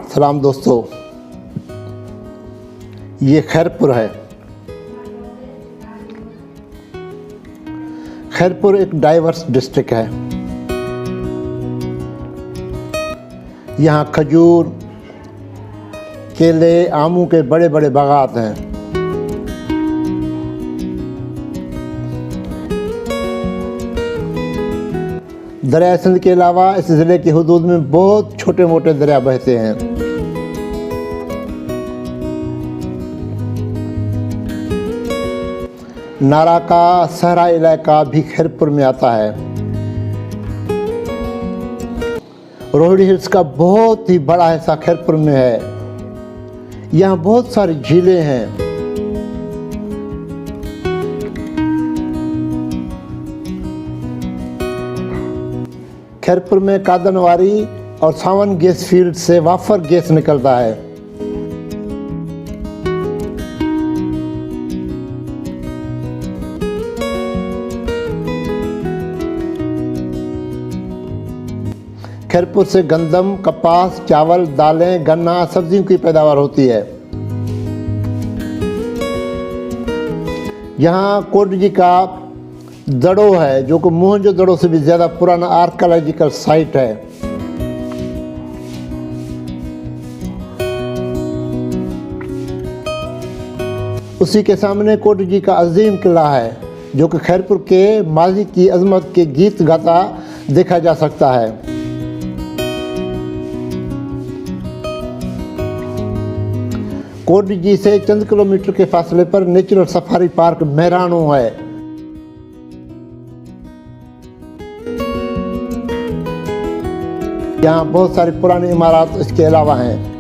सलाम दोस्तों, ये खैरपुर है। खैरपुर एक डाइवर्स डिस्ट्रिक्ट है। यहाँ खजूर, केले, आमों के बड़े बड़े बागात हैं। दरिया सिंध के अलावा इस ज़िले की हुदूद में बहुत छोटे मोटे दरिया बहते हैं। नारा का सहरा इलाका भी खैरपुर में आता है। रोहिणी हिल्स का बहुत ही बड़ा हिस्सा खैरपुर में है। यहाँ बहुत सारी झीलें हैं। खैरपुर में कादनवारी और सावन गैस फील्ड से वाफर गैस निकलता है। खैरपुर से गंदम, कपास, चावल, दालें, गन्ना, सब्जियों की पैदावार होती है। यहाँ कोटजी का दड़ो है, जो कि मोहनजोदड़ो से भी ज़्यादा पुराना आर्कियोलॉजिकल साइट है। उसी के सामने कोटजी का अजीम किला है, जो कि खैरपुर के माजी की अजमत के गीत गाता देखा जा सकता है। कोटजी से चंद किलोमीटर के फासले पर नेचुरल सफारी पार्क मेहरानो है। यहाँ बहुत सारी पुरानी इमारत इसके अलावा हैं।